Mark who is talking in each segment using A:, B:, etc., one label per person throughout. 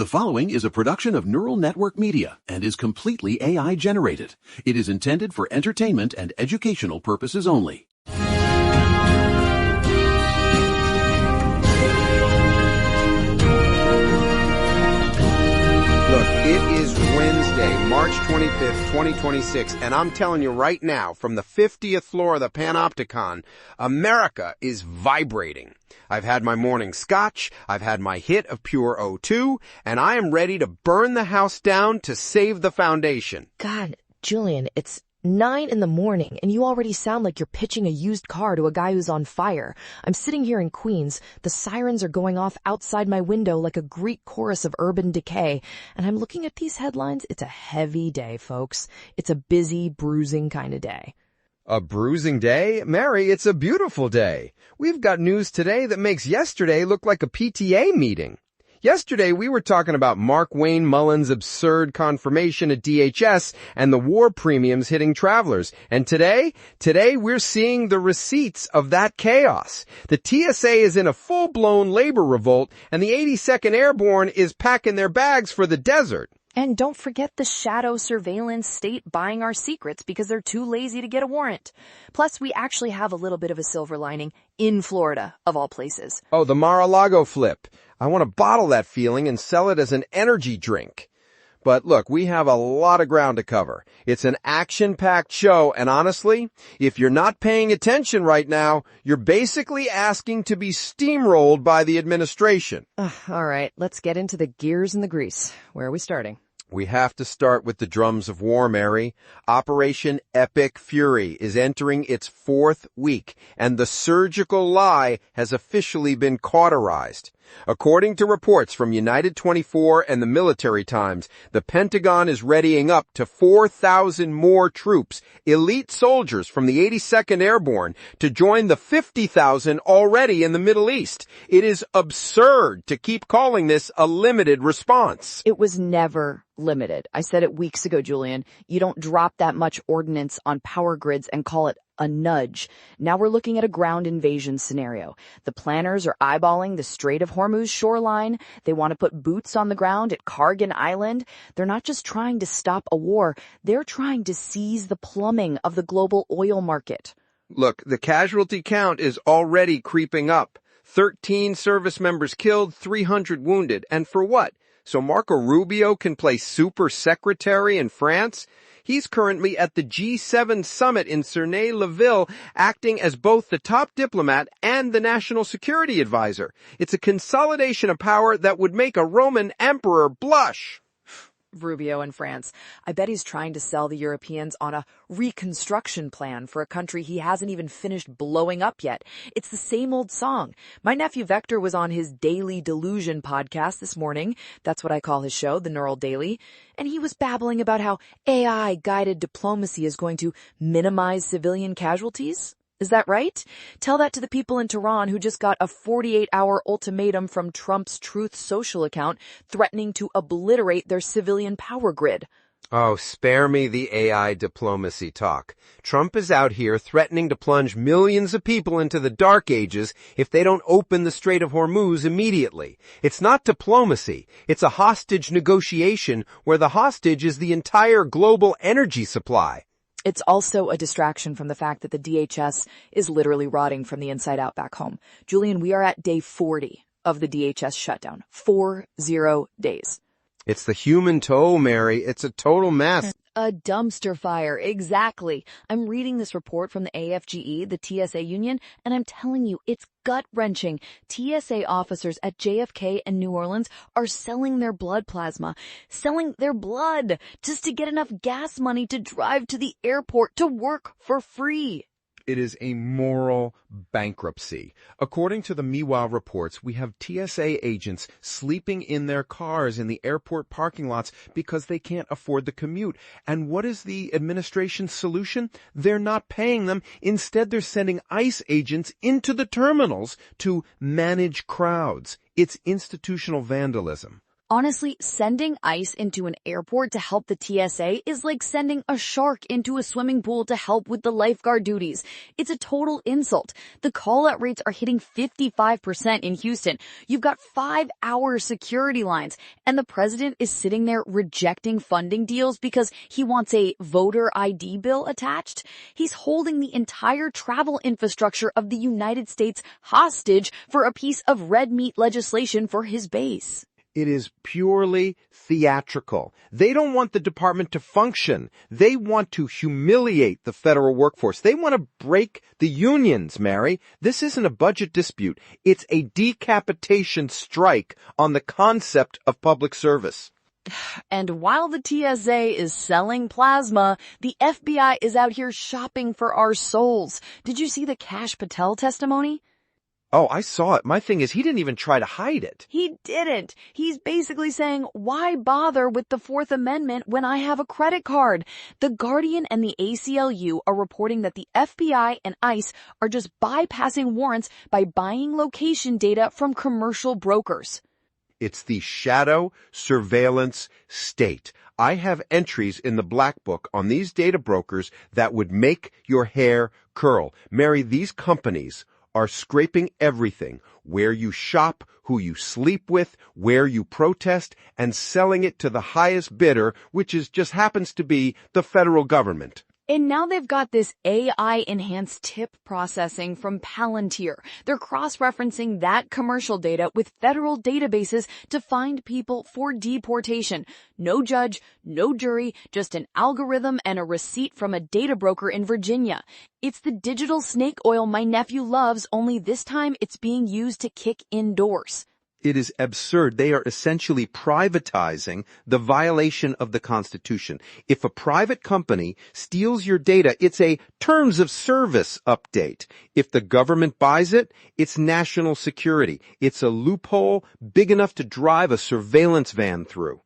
A: The following is a production of Neural Network Media and is completely AI generated. It is intended for entertainment and educational purposes only.
B: Look, it is Wednesday, March 25th, 2026, and I'm telling you right now, from the 50th floor of the Panopticon, America is vibrating. I've had my morning scotch, I've had my hit of pure O2, and I am ready to burn the house down to save the foundation.
C: God, Julian, it's 9 in the morning, and you already sound like you're pitching a used car to a guy who's on fire. I'm sitting here in Queens, the sirens are going off outside my window like a Greek chorus of urban decay, and I'm looking at these headlines. It's a heavy day, folks. It's a busy, bruising kind of day.
B: A bruising day? Mary, it's a beautiful day. We've got news today that makes yesterday look like a PTA meeting. Yesterday, we were talking about Mark Wayne Mullen's absurd confirmation at DHS and the war premiums hitting travelers. And today we're seeing the receipts of that chaos. The TSA is in a full-blown labor revolt, and the 82nd Airborne is packing their bags for the desert.
C: And don't forget the shadow surveillance state buying our secrets because they're too lazy to get a warrant. Plus, we actually have a little bit of a silver lining in Florida, of all places.
B: Oh, the Mar-a-Lago flip. I want to bottle that feeling and sell it as an energy drink. But look, we have a lot of ground to cover. It's an action-packed show, and honestly, if you're not paying attention right now, you're basically asking to be steamrolled by the administration.
C: All right, let's get into the gears and the grease. Where are we starting?
B: We have to start with the drums of war, Mary. Operation Epic Fury is entering its 4th week, and the surgical lie has officially been cauterized. According to reports from United 24 and the Military Times, the Pentagon is readying up to 4,000 more troops, elite soldiers from the 82nd Airborne, to join the 50,000 already in the Middle East. It is absurd to keep calling this a limited response.
C: It was never limited. I said it weeks ago, Julian. You don't drop that much ordnance on power grids and call it a nudge. Now we're looking at a ground invasion scenario. The planners are eyeballing the Strait of Hormuz shoreline. They want to put boots on the ground at Kargan Island. They're not just trying to stop a war. They're trying to seize the plumbing of the global oil market.
B: Look, the casualty count is already creeping up. 13 service members killed, 300 wounded. And for what? So Marco Rubio can play super secretary in France? He's currently at the G7 summit in Cernay-le-Ville, acting as both the top diplomat and the national security advisor. It's a consolidation of power that would make a Roman emperor blush.
C: Rubio in France. I bet he's trying to sell the Europeans on a reconstruction plan for a country he hasn't even finished blowing up yet. It's the same old song. My nephew Vector was on his Daily Delusion podcast this morning. That's what I call his show, the Neural Daily. And he was babbling about how AI-guided diplomacy is going to minimize civilian casualties. Is that right? Tell that to the people in Tehran who just got a 48-hour ultimatum from Trump's Truth Social account threatening to obliterate their civilian power grid.
B: Oh, spare me the AI diplomacy talk. Trump is out here threatening to plunge millions of people into the dark ages if they don't open the Strait of Hormuz immediately. It's not diplomacy. It's a hostage negotiation where the hostage is the entire global energy supply.
C: It's also a distraction from the fact that the DHS is literally rotting from the inside out back home. Julian, we are at day 40 of the DHS shutdown. 40 days.
B: It's the human toll, Mary. It's a total mess.
C: A dumpster fire, exactly. I'm reading this report from the AFGE, the TSA union, and I'm telling you, it's gut-wrenching. TSA officers at JFK and New Orleans are selling their blood plasma, selling their blood just to get enough gas money to drive to the airport to work for free.
D: It is a moral bankruptcy. According to the MeWow reports, we have TSA agents sleeping in their cars in the airport parking lots because they can't afford the commute. And what is the administration's solution? They're not paying them. Instead, they're sending ICE agents into the terminals to manage crowds. It's institutional vandalism.
C: Honestly, sending ICE into an airport to help the TSA is like sending a shark into a swimming pool to help with the lifeguard duties. It's a total insult. The call-out rates are hitting 55% in Houston. You've got 5-hour security lines, and the president is sitting there rejecting funding deals because he wants a voter ID bill attached. He's holding the entire travel infrastructure of the United States hostage for a piece of red meat legislation for his base.
B: It is purely theatrical. They don't want the department to function. They want to humiliate the federal workforce. They want to break the unions, Mary. This isn't a budget dispute. It's a decapitation strike on the concept of public service.
C: And while the TSA is selling plasma, the FBI is out here shopping for our souls. Did you see the Kash Patel testimony?
B: Oh, I saw it. My thing is, he didn't even try to hide it.
C: He didn't. He's basically saying, why bother with the Fourth Amendment when I have a credit card? The Guardian and the ACLU are reporting that the FBI and ICE are just bypassing warrants by buying location data from commercial brokers.
B: It's the shadow surveillance state. I have entries in the Black Book on these data brokers that would make your hair curl. Mary, these companies are scraping everything, where you shop, who you sleep with, where you protest, and selling it to the highest bidder, which just happens to be the federal government.
C: And now they've got this AI-enhanced tip processing from Palantir. They're cross-referencing that commercial data with federal databases to find people for deportation. No judge, no jury, just an algorithm and a receipt from a data broker in Virginia. It's the digital snake oil my nephew loves, only this time it's being used to kick indoors.
B: It is absurd. They are essentially privatizing the violation of the Constitution. If a private company steals your data, it's a terms of service update. If the government buys it, it's national security. It's a loophole big enough to drive a surveillance van through.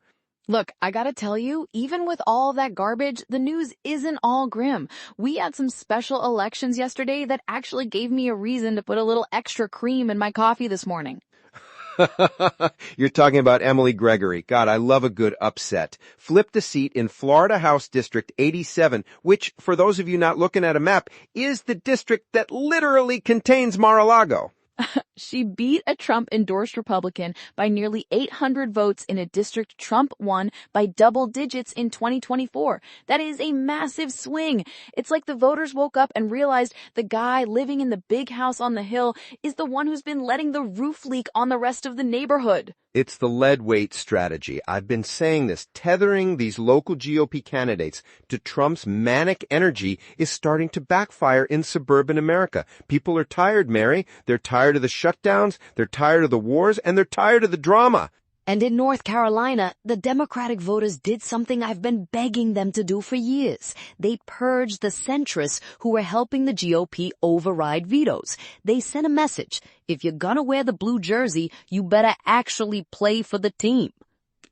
C: Look, I gotta tell you, even with all that garbage, the news isn't all grim. We had some special elections yesterday that actually gave me a reason to put a little extra cream in my coffee this morning.
B: You're talking about Emily Gregory. God, I love a good upset. Flipped a seat in Florida House District 87, which, for those of you not looking at a map, is the district that literally contains Mar-a-Lago.
C: She beat a Trump-endorsed Republican by nearly 800 votes in a district Trump won by double digits in 2024. That is a massive swing. It's like the voters woke up and realized the guy living in the big house on the hill is the one who's been letting the roof leak on the rest of the neighborhood.
B: It's the lead weight strategy. I've been saying this. Tethering these local GOP candidates to Trump's manic energy is starting to backfire in suburban America. People are tired, Mary. They're tired of the shutdowns, they're tired of the wars, and they're tired of the drama.
C: And in North Carolina, the Democratic voters did something I've been begging them to do for years. They purged the centrists who were helping the GOP override vetoes. They sent a message. If you're gonna wear the blue jersey, you better actually play for the team.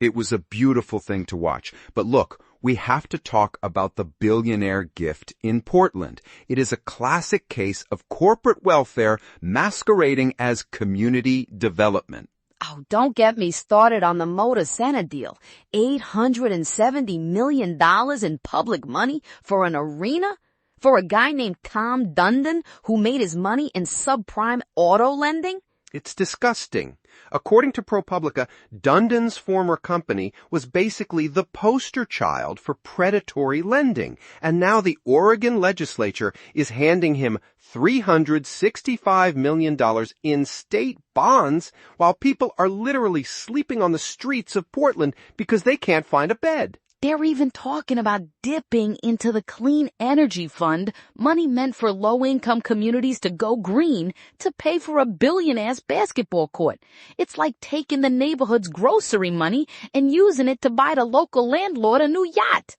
D: It was a beautiful thing to watch. But look, we have to talk about the billionaire gift in Portland. It is a classic case of corporate welfare masquerading as community development.
C: Oh, don't get me started on the Motor Center deal. $870 million in public money for an arena? For a guy named Tom Dundon who made his money in subprime auto lending?
B: It's disgusting. According to ProPublica, Dundon's former company was basically the poster child for predatory lending, and now the Oregon legislature is handing him $365 million in state bonds while people are literally sleeping on the streets of Portland because they can't find a bed.
C: They're even talking about dipping into the Clean Energy Fund, money meant for low-income communities to go green, to pay for a billionaire's basketball court. It's like taking the neighborhood's grocery money and using it to buy the local landlord a new yacht.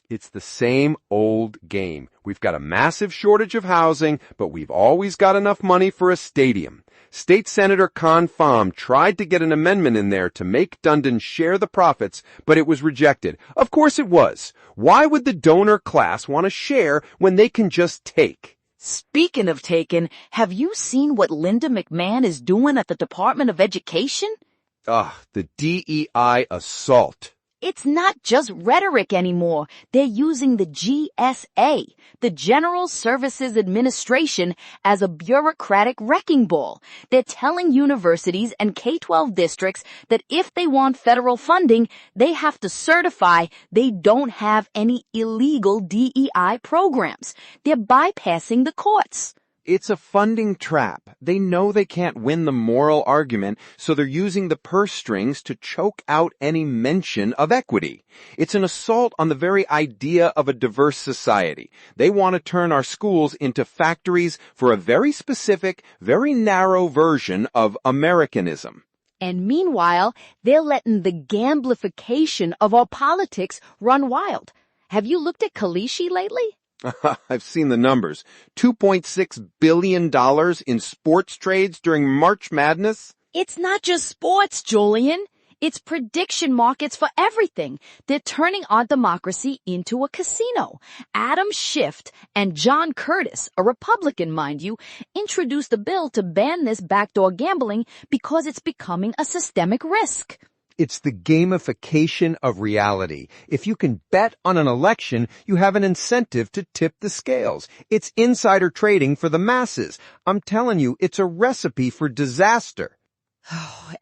B: It's the same old game. We've got a massive shortage of housing, but we've always got enough money for a stadium. State Senator Con Pham tried to get an amendment in there to make Dundon share the profits, but it was rejected. Of course it was. Why would the donor class want to share when they can just take?
C: Speaking of taking, have you seen what Linda McMahon is doing at the Department of Education?
B: The DEI assault.
E: It's not just rhetoric anymore. They're using the GSA, the General Services Administration, as a bureaucratic wrecking ball. They're telling universities and K-12 districts that if they want federal funding, they have to certify they don't have any illegal DEI programs. They're bypassing the courts.
D: It's a funding trap. They know they can't win the moral argument, so they're using the purse strings to choke out any mention of equity. It's an assault on the very idea of a diverse society. They want to turn our schools into factories for a very specific, very narrow version of Americanism.
E: And meanwhile, they're letting the gamblification of our politics run wild. Have you looked at Kalishi lately?
D: I've seen the numbers. $2.6 billion in sports trades during March Madness?
E: It's not just sports, Julian. It's prediction markets for everything. They're turning our democracy into a casino. Adam Schiff and John Curtis, a Republican, mind you, introduced a bill to ban this backdoor gambling because it's becoming a systemic risk.
B: It's the gamification of reality. If you can bet on an election, you have an incentive to tip the scales. It's insider trading for the masses. I'm telling you, it's a recipe for disaster.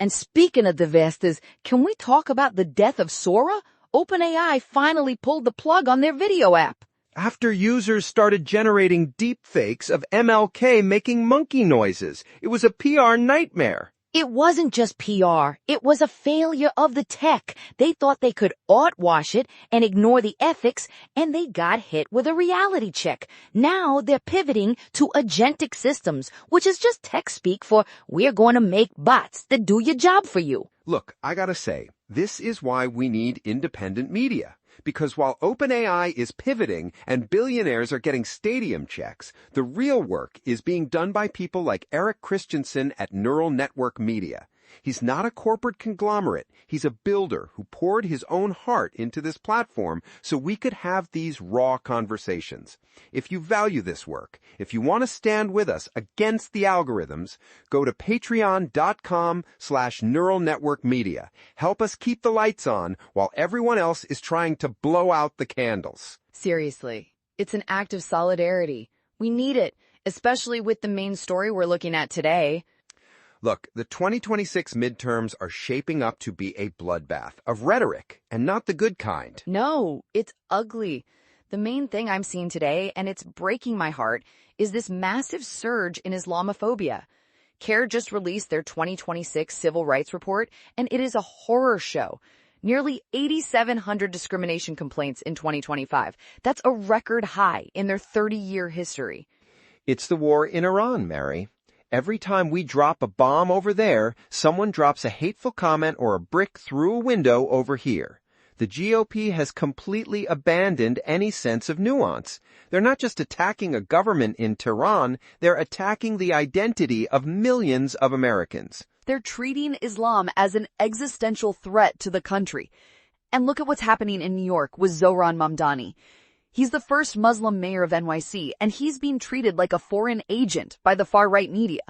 E: And speaking of disasters, can we talk about the death of Sora? OpenAI finally pulled the plug on their video app.
B: After users started generating deepfakes of MLK making monkey noises, it was a PR nightmare.
E: It wasn't just PR. It was a failure of the tech. They thought they could art-wash it and ignore the ethics, and they got hit with a reality check. Now they're pivoting to agentic systems, which is just tech speak for we're going to make bots that do your job for you.
B: Look, I gotta say, this is why we need independent media. Because while OpenAI is pivoting and billionaires are getting stadium checks, the real work is being done by people like Eric Christensen at Neural Network Media. He's not a corporate conglomerate. He's a builder who poured his own heart into this platform so we could have these raw conversations. If you value this work, if you want to stand with us against the algorithms, go to patreon.com/neural network media. Help us keep the lights on while everyone else is trying to blow out the candles.
C: Seriously, it's an act of solidarity. We need it, especially with the main story we're looking at today.
B: Look, the 2026 midterms are shaping up to be a bloodbath of rhetoric, and not the good kind.
C: No, it's ugly. The main thing I'm seeing today, and it's breaking my heart, is this massive surge in Islamophobia. CARE just released their 2026 Civil Rights Report, and it is a horror show. Nearly 8,700 discrimination complaints in 2025. That's a record high in their 30-year history.
B: It's the war in Iran, Mary. Every time we drop a bomb over there, someone drops a hateful comment or a brick through a window over here. The GOP has completely abandoned any sense of nuance. They're not just attacking a government in Tehran, they're attacking the identity of millions of Americans.
C: They're treating Islam as an existential threat to the country. And look at what's happening in New York with Zohran Mamdani. He's the first Muslim mayor of NYC, and he's being treated like a foreign agent by the far-right media.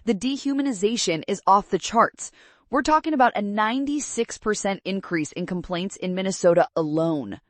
C: The dehumanization is off the charts. We're talking about a 96% increase in complaints in Minnesota alone.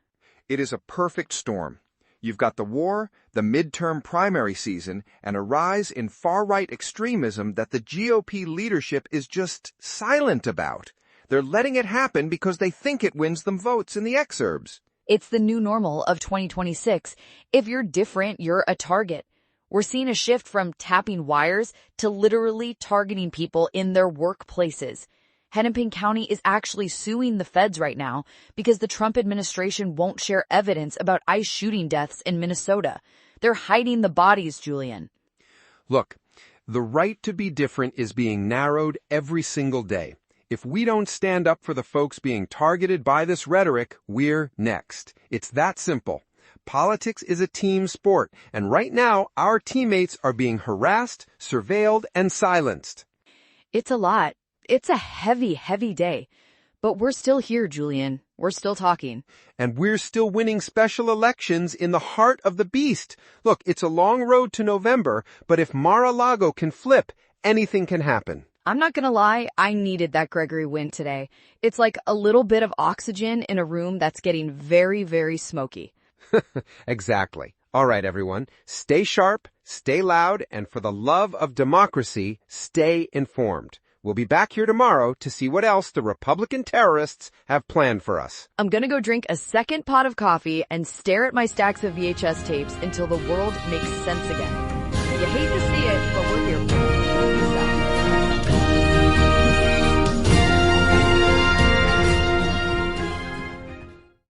D: It is a perfect storm. You've got the war, the midterm primary season, and a rise in far-right extremism that the GOP leadership is just silent about. They're letting it happen because they think it wins them votes in the exurbs.
C: It's the new normal of 2026. If you're different, you're a target. We're seeing a shift from tapping wires to literally targeting people in their workplaces. Hennepin County is actually suing the feds right now because the Trump administration won't share evidence about ICE shooting deaths in Minnesota. They're hiding the bodies, Julian.
B: Look, the right to be different is being narrowed every single day. If we don't stand up for the folks being targeted by this rhetoric, we're next. It's that simple. Politics is a team sport, and right now our teammates are being harassed, surveilled, and silenced.
C: It's a lot. It's a heavy, heavy day. But we're still here, Julian. We're still talking.
B: And we're still winning special elections in the heart of the beast. Look, it's a long road to November, but if Mar-a-Lago can flip, anything can happen.
C: I'm not gonna lie, I needed that Gregory win today. It's like a little bit of oxygen in a room that's getting very, very smoky.
B: Exactly. All right, everyone. Stay sharp, stay loud, and for the love of democracy, stay informed. We'll be back here tomorrow to see what else the Republican terrorists have planned for us.
C: I'm gonna go drink a second pot of coffee and stare at my stacks of VHS tapes until the world makes sense again. You hate to see it, but we're here for it.